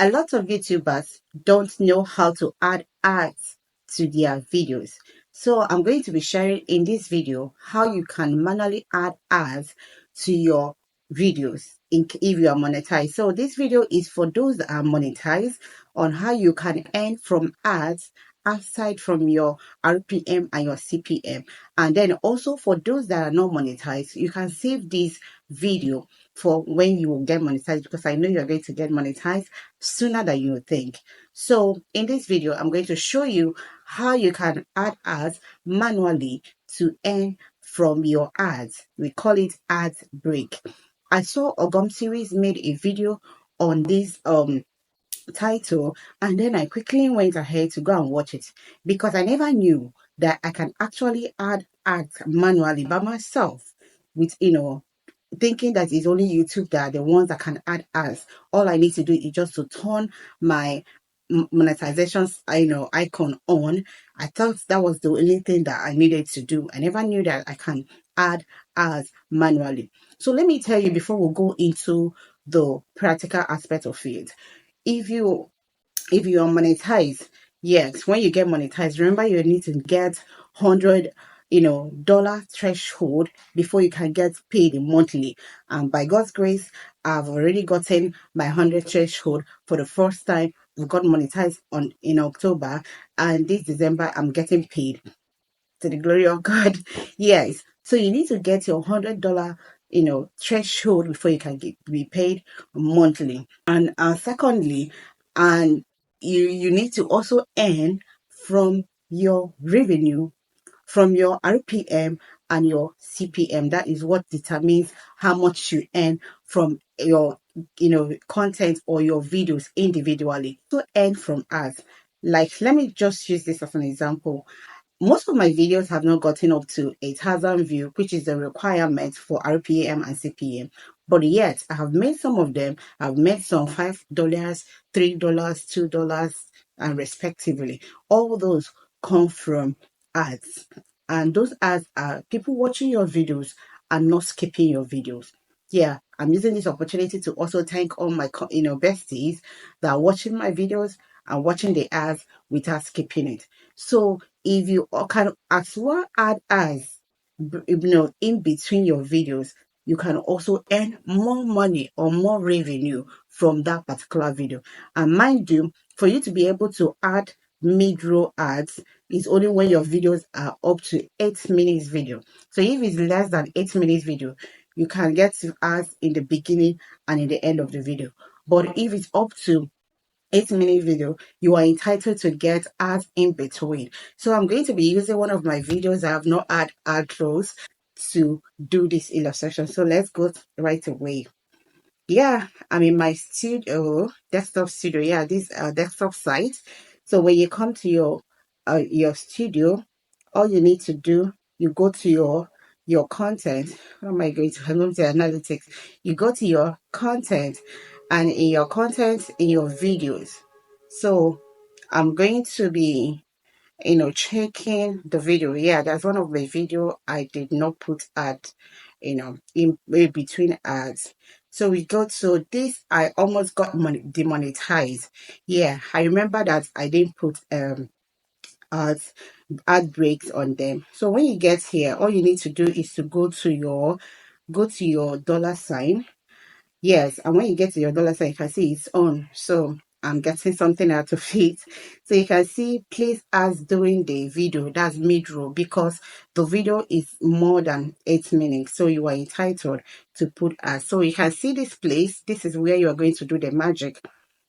A lot of YouTubers don't know how to add ads to their videos. So I'm going to be sharing in this video how you can manually add ads to your videos if you are monetized. So this video is for those that are monetized on how you can earn from ads aside from your RPM and your CPM. And then also for those that are not monetized, you can save this video for when you will get monetized, because I know you're going to get monetized sooner than you think. So in this video, I'm going to show you how you can add ads manually to earn from your ads. We call it ads break. I saw ogomseries made a video on this title, and then I quickly went ahead to go and watch it because I never knew that I can actually add ads manually by myself with thinking that it's only YouTube that are the ones that can add ads. All I need to do is just to turn my monetization icon on. I thought that was the only thing that I needed to do. I never knew that I can add ads manually. So let me tell you before we go into the practical aspect of it. If you are monetized, yes, when you get monetized, remember you need to get 100 dollar threshold before you can get paid monthly. And by God's grace, I've already gotten my 100 threshold for the first time. I got monetized in October, and this December I'm getting paid, to the glory of God. Yes, so you need to get your $100 threshold before you can be paid monthly. And secondly, and you need to also earn from your revenue, from your RPM and your CPM. That is what determines how much you earn from your content or your videos individually. To earn from ads, like, let me just use this as an example. Most of my videos have not gotten up to 1,000 views, which is the requirement for RPM and CPM. But yet, I have made some of them. I've made some $5, $3, $2, and respectively. All those come from ads. And those ads are people watching your videos and not skipping your videos. Yeah, I'm using this opportunity to also thank all my besties that are watching my videos and watching the ads without skipping it. So if you can as well add ads, in between your videos, you can also earn more money or more revenue from that particular video. And mind you, for you to be able to add mid-roll ads is only when your videos are up to 8 minutes video. So if it's less than 8 minutes video, you can get to ads in the beginning and in the end of the video. But if it's up to 8 minute video, you are entitled to get ads in between. So I'm going to be using one of my videos. I have not had ad rolls to do this illustration. So let's go right away. Yeah, I'm in my studio, desktop studio. Yeah, this desktop site. So when you come to your studio, all you need to do, you go to your content. How am I going to help the analytics? You go to your content, and in your content, in your videos. So I'm going to be checking the video. Yeah, that's one of my video I did not put ad in between ads. So we go to this. I almost got demonetized. Yeah, I remember that I didn't put ads ad breaks on them. So when you get here, all you need to do is to go to your dollar sign. Yes, and when you get to your dollar sign, you can see it's on. So I'm getting something out of it. So you can see place as during the video. That's mid-roll because the video is more than 8 minutes. So you are entitled to put as. So you can see this place. This is where you are going to do the magic.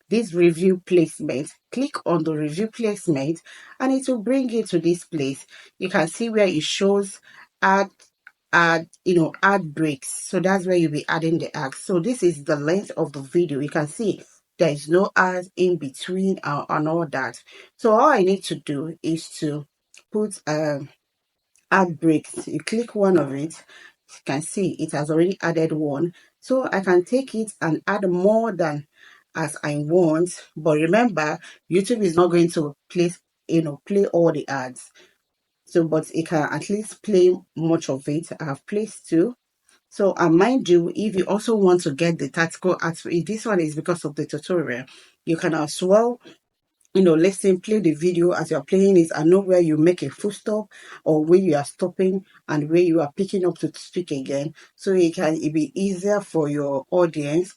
This review placement. Click on the review placement and it will bring you to this place. You can see where it shows add breaks. So that's where you'll be adding the ads. So this is the length of the video. You can see there is no ads in between and all that. So all I need to do is to put add breaks. You click one of it, you can see it has already added one. So I can take it and add more than as I want. But remember, YouTube is not going to play all the ads. So, but it can at least play much of it. I have placed two. So, mind you, if you also want to get the tactical ads, if this one is because of the tutorial, you can as well, listen, play the video as you're playing it and know where you make a full stop or where you are stopping and where you are picking up to speak again. So it be easier for your audience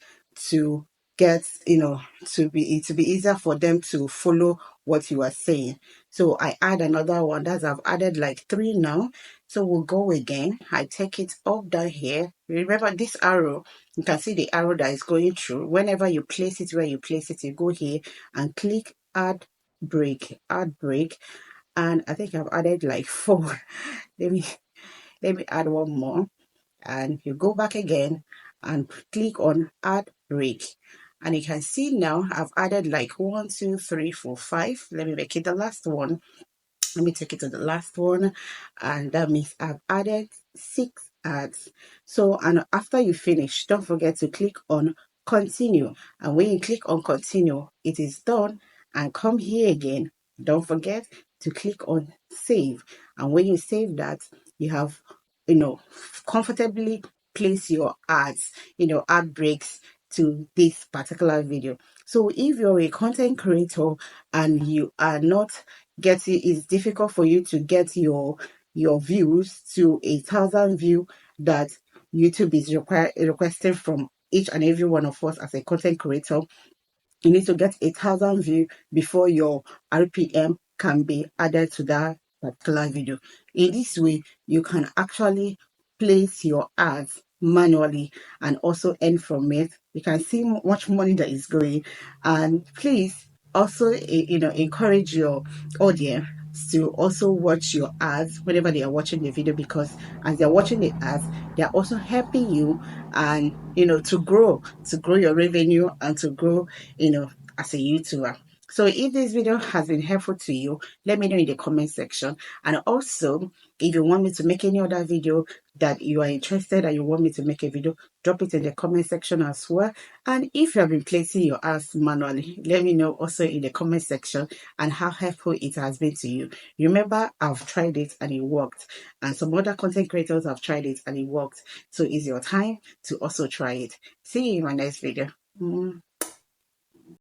to get, to be easier for them to follow what you are saying. So I add another one. That's I've added like 3 now. So we'll go again. I take it up down here. Remember this arrow, you can see the arrow that is going through. Whenever you place it where you place it, you go here and click add break, and I think I've added like 4. let me let me add one more, and you go back again and click on add break, and you can see now I've added like 1, 2, 3, 4, 5. Let me make it the last one. Let me take it to the last one, and that means I've added 6 ads. So, and after you finish, don't forget to click on continue, and when you click on continue, it is done. And come here again, don't forget to click on save, and when you save that, you have, comfortably place your ads, ad breaks to this particular video. So if you're a content creator and you are not getting, it's difficult for you to get your views to 1,000 view that YouTube is requesting from each and every one of us as a content creator. You need to get 1,000 view before your RPM can be added to that particular video. In this way, you can actually place your ads manually and also earn from it. You can see much money that is going. And please also, encourage your audience to also watch your ads whenever they are watching the video, because as they're watching the ads, they're also helping you and to grow your revenue and to grow as a YouTuber. So if this video has been helpful to you, let me know in the comment section. And also, if you want me to make any other video that you are interested and you want me to make a video, drop it in the comment section as well. And if you have been placing your ads manually, let me know also in the comment section and how helpful it has been to you. Remember, I've tried it and it worked, and some other content creators have tried it and it worked. So it's your time to also try it. See you in my next video.